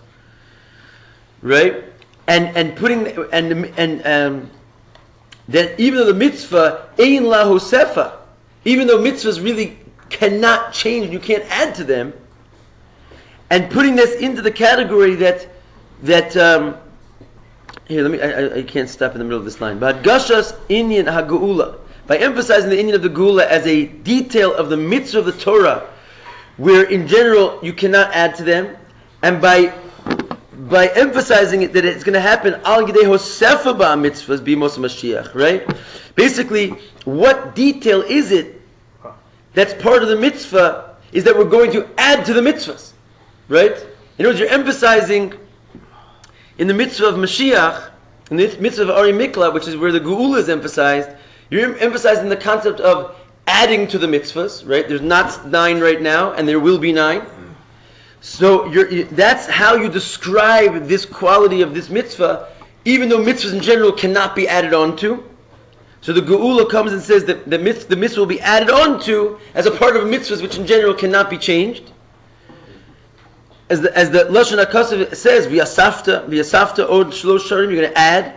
right? And putting that even though the mitzvah ein la hosefa, even though mitzvahs really cannot change, you can't add to them, and putting this into the category that here, let me. I can't stop in the middle of this line. But gashas inyan hageula, by emphasizing the inyan of the geula as a detail of the mitzvah of the Torah, where in general you cannot add to them, and by emphasizing it that it's going to happen al gidei hosefa ba mitzvahs bimos Mashiach, right? Basically, what detail is it that's part of the mitzvah is that we're going to add to the mitzvahs, right? In other words, you're emphasizing in the mitzvah of Mashiach, in the mitzvah of Ari Mikla, which is where the Geula is emphasized, you're emphasizing the concept of adding to the mitzvahs, right? There's not 9 right now, and there will be 9. So that's how you describe this quality of this mitzvah, even though mitzvahs in general cannot be added on to. So the Geula comes and says that the mitzvah will be added on to as a part of mitzvahs which in general cannot be changed. As the Lashon HaKasav says, v'yasafta od shlosh sharim, you're going to add.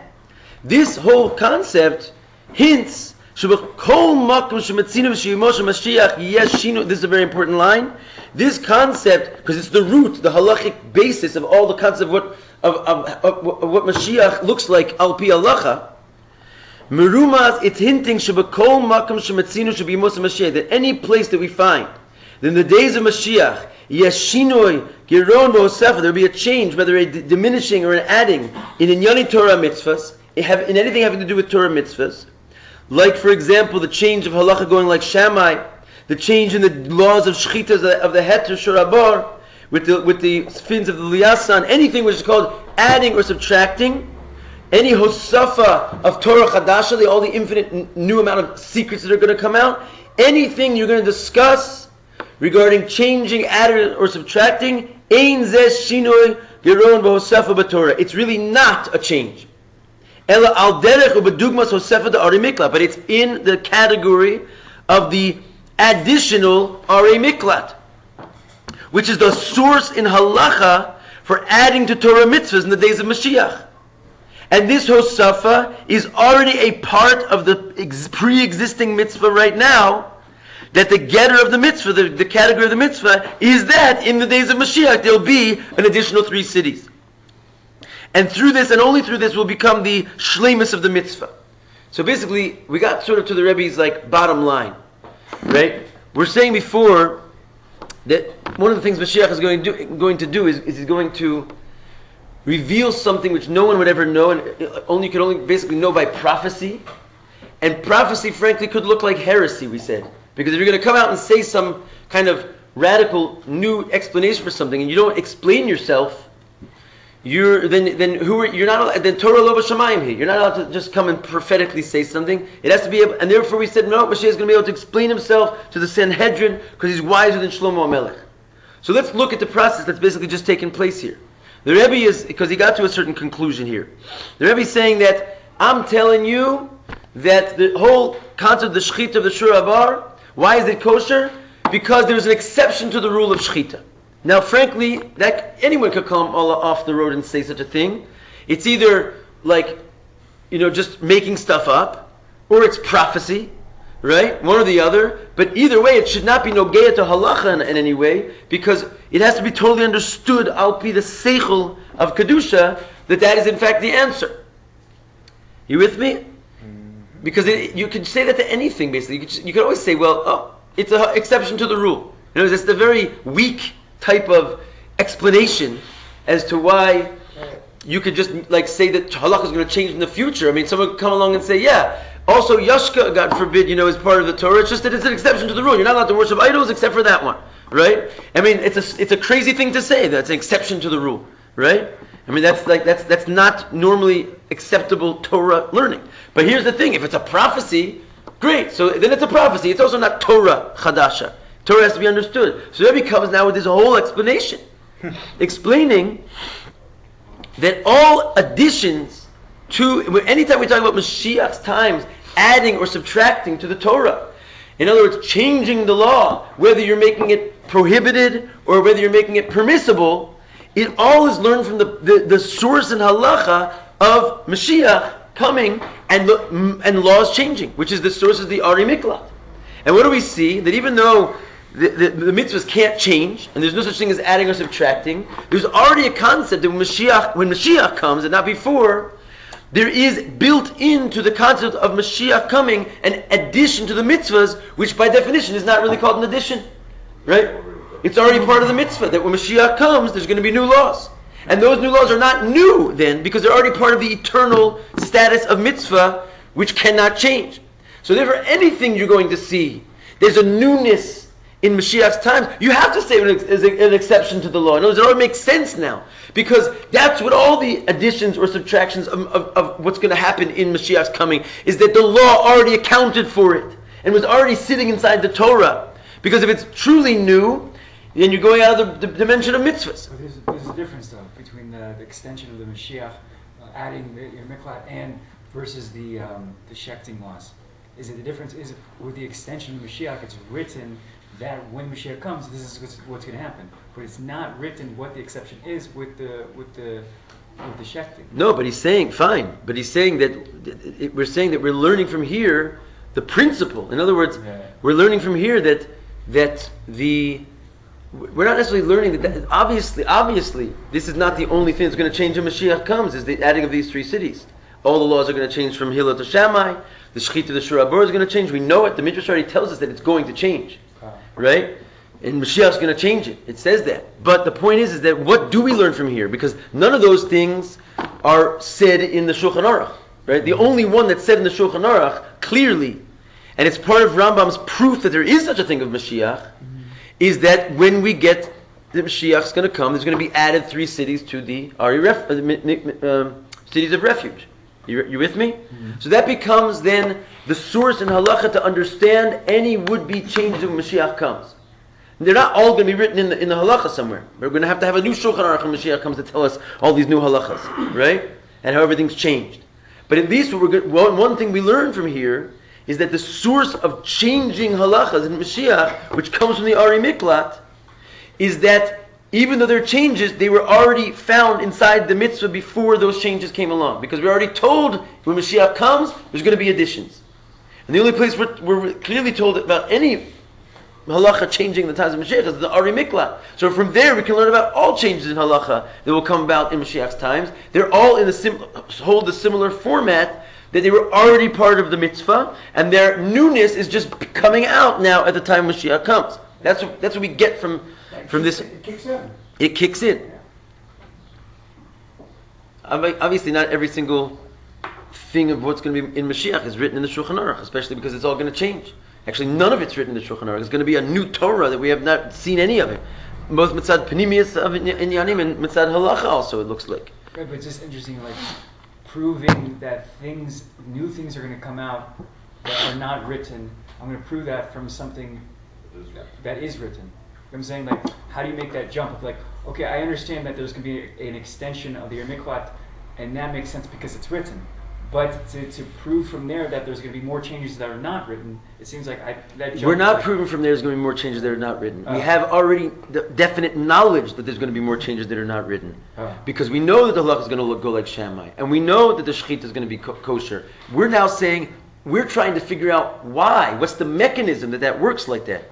This whole concept hints, shebachol makom shemetzinu v'sheyimoshe Mashiach yeshinu. This is a very important line. This concept, because it's the root, the halachic basis of all the concepts of what Mashiach looks like al pi halacha. Merumas, it's hinting shebachol makom shemetzinu v'sheyimoshe Mashiach, that any place that we find, in the days of Mashiach, Yeshinoi, Giron Bosefa, there will be a change, whether a diminishing or an adding in Inyani Torah mitzvahs, in anything having to do with Torah mitzvahs. Like, for example, the change of halacha going like Shamai, the change in the laws of shchitas of the heter shorabar, with the fins of the liasan, anything which is called adding or subtracting, any hosafa of Torah chadasha, all the infinite new amount of secrets that are going to come out, anything you're going to discuss regarding changing, adding, or subtracting, ein zeh shinoi geron b'hosefa b'Torah. It's really not a change. Ela al derech u'bedugmas hosefa d'arei miklat, but it's in the category of the additional arei miklat, which is the source in halacha for adding to Torah mitzvahs in the days of Mashiach. And this hosefa is already a part of the pre-existing mitzvah right now, that the getter of the mitzvah, the category of the mitzvah, is that in the days of Mashiach there'll be an additional 3 cities. And through this, and only through this, will become the shleimus of the mitzvah. So basically, we got sort of to the Rebbe's bottom line, right? We're saying before that one of the things Mashiach is going to do is he's going to reveal something which no one would ever know, and you could only basically know by prophecy. And prophecy, frankly, could look like heresy, we said. Because if you're going to come out and say some kind of radical new explanation for something, and you don't explain yourself, then Torah lo b'shamayim here. You're not allowed to just come and prophetically say something. It has to be able, and therefore we said no, Mashiach is going to be able to explain himself to the Sanhedrin because he's wiser than Shlomo HaMelech. So let's look at the process that's basically just taken place here. The Rebbe is, because he got to a certain conclusion here. The Rebbe is saying that I'm telling you that the whole concept of the shechita of the shur abar. Why is it kosher? Because there's an exception to the rule of shechita. Now, frankly, that anyone could come off the road and say such a thing. It's either just making stuff up, or it's prophecy, right? One or the other. But either way, it should not be nogeya to halacha in any way, because it has to be totally understood al pi the seichel of kedusha that is in fact the answer. You with me? Because you can say that to anything, basically. You can always say, it's an exception to the rule. In other words, it's a very weak type of explanation as to why you could just say that halacha is going to change in the future. I mean, someone could come along and say, also yashka, God forbid, is part of the Torah. It's just that it's an exception to the rule. You're not allowed to worship idols except for that one, right? I mean, it's a crazy thing to say that it's an exception to the rule, right? I mean, that's not normally acceptable Torah learning. But here's the thing: if it's a prophecy, great. So then it's a prophecy. It's also not Torah chadasha. Torah has to be understood. So Rebbe comes now with this whole explanation. explaining that all additions to, anytime we talk about Mashiach's times, adding or subtracting to the Torah, in other words, changing the law, whether you're making it prohibited or whether you're making it permissible, it all is learned from the source and halacha of Mashiach coming and laws changing, which is the source of the Ari Miklat. And what do we see? That even though the mitzvahs can't change, and there's no such thing as adding or subtracting, there's already a concept that when Mashiach comes, and not before, there is built into the concept of Mashiach coming an addition to the mitzvahs, which by definition is not really called an addition. Right? It's already part of the mitzvah, that when Mashiach comes, there's going to be new laws. And those new laws are not new then, because they're already part of the eternal status of mitzvah, which cannot change. So therefore, anything you're going to see, there's a newness in Mashiach's times. You have to say it is an exception to the law. In other words, it all makes sense now, because that's what all the additions or subtractions of what's going to happen in Mashiach's coming is, that the law already accounted for it and was already sitting inside the Torah. Because if it's truly new, then you're going out of the dimension of mitzvahs. But there's a difference, though, between the extension of the Mashiach, adding the Miklat, and versus the shechting laws. Is it the difference? Is it, with the extension of the Mashiach, it's written that when Mashiach comes, this is what's going to happen. But it's not written what the exception is with the shechting. No, but he's saying fine. But he's saying that we're saying that we're learning from here the principle. In other words, we're learning from here that we're not necessarily learning that obviously, this is not the only thing that's going to change when Mashiach comes, is the adding of these three cities. All the laws are going to change from Hillel to Shamai. The Shechita to the Shura Bor is going to change. We know it. The Midrash already tells us that it's going to change. Right? And Mashiach's going to change it. It says that. But the point is that what do we learn from here? Because none of those things are said in the Shulchan Aruch. Right? The only one that's said in the Shulchan Aruch, clearly, and it's part of Rambam's proof that there is such a thing of Mashiach, is that when we get the Mashiach's going to come, there's going to be added 3 cities to the cities of refuge. You with me? Mm-hmm. So that becomes then the source in Halacha to understand any would-be changes when Mashiach comes. And they're not all going to be written in the Halacha somewhere. We're going to have a new Shulchan Aruch when Mashiach comes to tell us all these new Halachas, right? And how everything's changed. But at least one thing we learn from here is that the source of changing halachas in Mashiach, which comes from the Ari Miklat, is that even though there are changes, they were already found inside the mitzvah before those changes came along. Because we're already told when Mashiach comes, there's going to be additions. And the only place we're clearly told about any halacha changing in the times of Mashiach is the Ari Miklat. So from there we can learn about all changes in halacha that will come about in Mashiach's times. They're all hold a similar format, that they were already part of the mitzvah, and their newness is just coming out now at the time Mashiach comes. That's what we get from this. It kicks in. It kicks in. Obviously, not every single thing of what's going to be in Mashiach is written in the Shulchan Aruch, especially because it's all going to change. Actually, none of it's written in the Shulchan Aruch. It's going to be a new Torah that we have not seen any of it. Both mitzad Panimius of Inyanim and mitzad Halacha also, it looks like. Right, but it's just interesting, like, proving that new things are going to come out that are not written. I'm going to prove that from something that is written. I'm saying, like, how do you make that jump? Like, okay, I understand that there's going to be an extension of the Miklat, and that makes sense because it's written. But to prove from there that there's going to be more changes that are not written, it seems like that jump. We're not proving from there's going to be more changes that are not written. We have already the definite knowledge that there's going to be more changes that are not written. Because we know that the Halacha is going to go like Shamai. And we know that the Shechita is going to be kosher. We're now saying, we're trying to figure out why. What's the mechanism that works like that?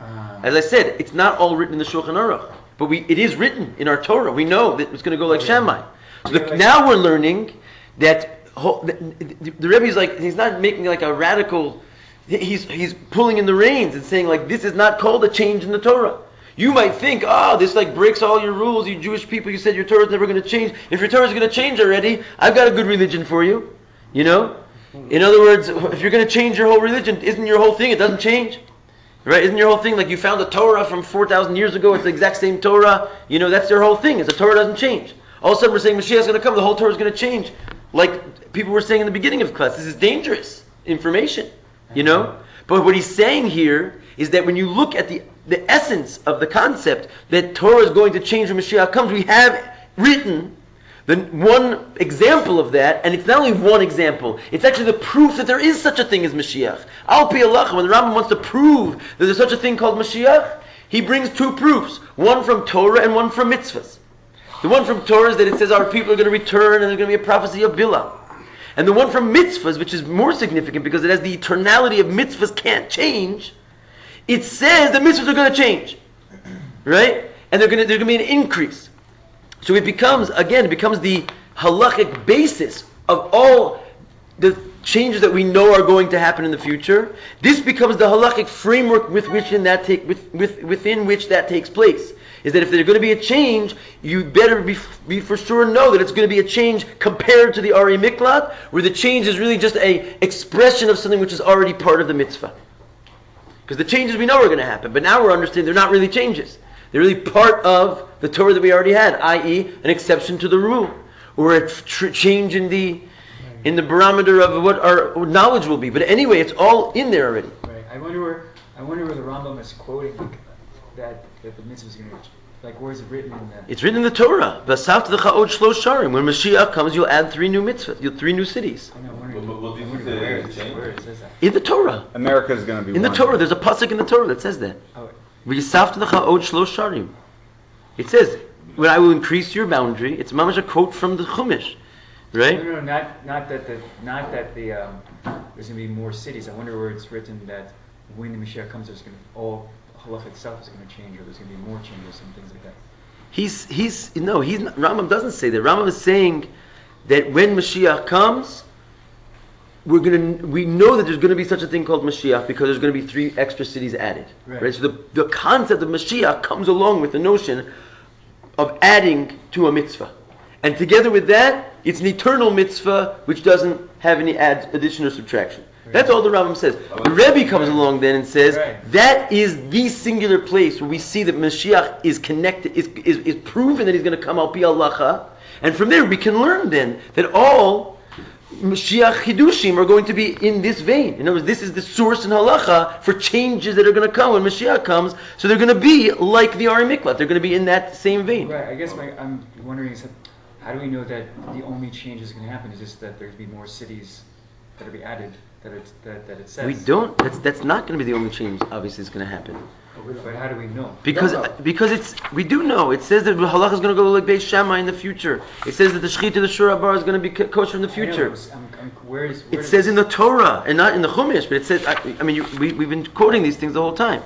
As I said, it's not all written in the Shulchan Aruch. But it is written in our Torah. We know that it's going to go like Shamai. So now we're learning that the Rebbe is like, he's not making like a radical, he's pulling in the reins and saying like, this is not called a change in the Torah. You might think, this like breaks all your rules, you Jewish people, you said your Torah is never going to change. If your Torah is going to change already, I've got a good religion for you. You know? In other words, if you're going to change your whole religion, isn't your whole thing, it doesn't change? Right? Isn't your whole thing like you found a Torah from 4,000 years ago, it's the exact same Torah, that's your whole thing, is the Torah doesn't change. All of a sudden we're saying Mashiach is going to come, the whole Torah is going to change. Like people were saying in the beginning of class, this is dangerous information, But what he's saying here is that when you look at the the essence of the concept that Torah is going to change when Mashiach comes, we have written the one example of that, and it's not only one example, it's actually the proof that there is such a thing as Mashiach. Al pi halacha, when the Rambam wants to prove that there's such a thing called Mashiach, he brings two proofs, one from Torah and one from mitzvahs. The one from Torah is that it says our people are going to return and there's going to be a prophecy of Bilah. And the one from mitzvahs, which is more significant because it has the eternality of mitzvahs can't change, it says that mitzvahs are going to change. Right? And there's going to be an increase. So it becomes the halachic basis of all the changes that we know are going to happen in the future. This becomes the halachic framework within which that takes place. Is that if there's going to be a change, you better be for sure know that it's going to be a change compared to the Ari Miklat, where the change is really just a expression of something which is already part of the mitzvah. Because the changes we know are going to happen, but now we're understanding they're not really changes. They're really part of the Torah that we already had, i.e. an exception to the rule, or a change in the barometer of what our knowledge will be. But anyway, it's all in there already. Right. I wonder where the Rambam is quoting that the mitzvah is going to, like, where is it written in that? It's written in the Torah. When Mashiach comes, you'll add 3 new mitzvahs, 3 new cities. I know. Where it says that. In the Torah. America is going to be in the Torah. There's a pasuk in the Torah that says that. It says, when I will increase your boundary, it's mamash a quote from the Chumash, right? No, not that there's going to be more cities. I wonder where it's written that when the Mashiach comes, there's going to all halacha itself is going to change, or there's going to be more changes and things like that. Rambam doesn't say that. Rambam is saying that when Mashiach comes, we know that there's going to be such a thing called Mashiach because there's going to be 3 extra cities added. Right? So the concept of Mashiach comes along with the notion of adding to a mitzvah. And together with that, it's an eternal mitzvah which doesn't have any addition or subtraction. Right. That's all the Rambam says. The Rebbe comes along then and says, that is the singular place where we see that Mashiach is connected, is proven that he's going to come al pi halacha. And from there we can learn then that all Mashiach Chidushim are going to be in this vein. In other words, this is the source in halacha for changes that are going to come when Mashiach comes. So they're going to be like the Ari Miklat. They're going to be in that same vein. Right. I guess I'm wondering is how do we know that the only change is going to happen is just that there's going to be more cities that will be added that it says? We don't. That's not going to be the only change. Obviously, it's going to happen. But how do we know? Because we do know. It says that Halacha is going to go like Beis Shamai in the future. It says that the Shechita, the Shura Bar is going to be kosher in the future. It says in the Torah and not in the Chumash, but it says. We've been quoting these things the whole time.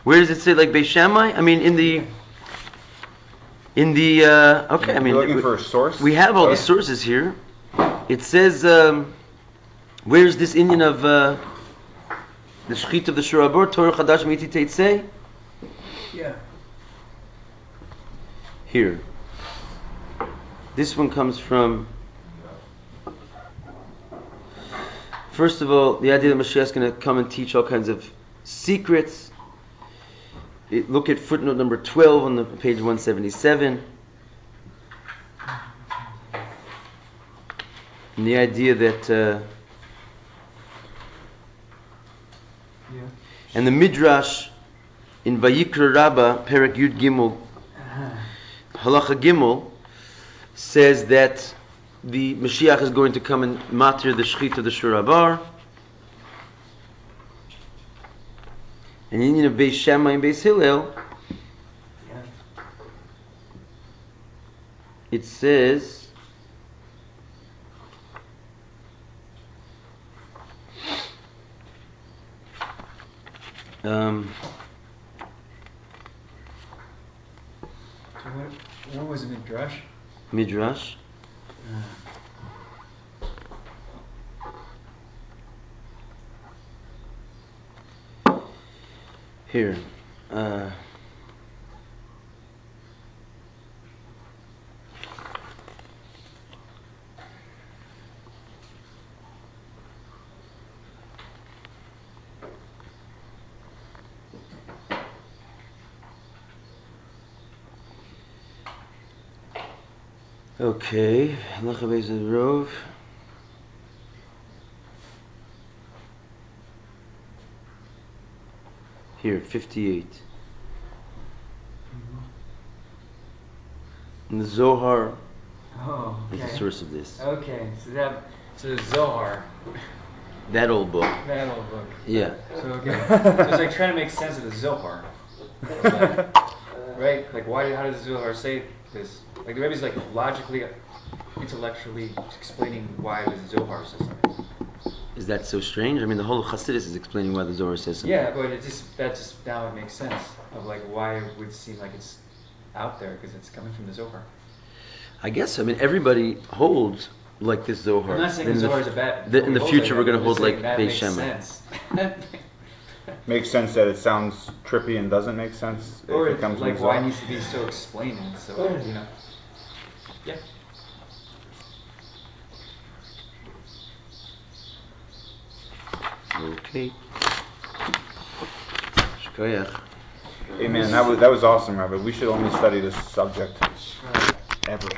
Where does it say like Beis Shamai? I mean, okay. I mean, you're looking for a source. We have all the sources here. It says, where's this Indian of the Shechit of the Shura Bar, Torah Chadash Miti Teitzei? Yeah. Here. This one comes from, first of all, the idea that Mashiach is going to come and teach all kinds of secrets. Look at footnote number 12 on the page 177. And the idea that and the Midrash in Vayikra Rabbah, Perek Yud Gimel, Halacha Gimel, says that the Mashiach is going to come and matir the Shechit of the Shura Bar. And in of Beis Shammai and Beis Hillel, it says, what was it, Midrash? Midrash. Here. Okay, Halacha Beis Rov. Here, 58. And the Zohar okay. is the source of this. Okay, so the Zohar. That old book. That old book. Yeah. So okay. So it's like trying to make sense of the Zohar. Like, right? Like how does the Zohar say this? Like the Rebbe's like logically, intellectually explaining why the Zohar says something. Is that so strange? I mean, the whole Chassidus is explaining why the Zohar says something. Yeah, but that just now it makes sense of like why it would seem like it's out there because it's coming from the Zohar. I guess. I mean, everybody holds like this Zohar. I'm not saying the Zohar is a bad. In the future, we're going to hold like Beis Shamai. Makes sense that it sounds trippy and doesn't make sense. Or if it comes like from why it Zohar. needs to be so explaining. So you know. Yeah. Okay. Shkoyach. Amen. That was awesome, Rabbi. We should only study this subject ever.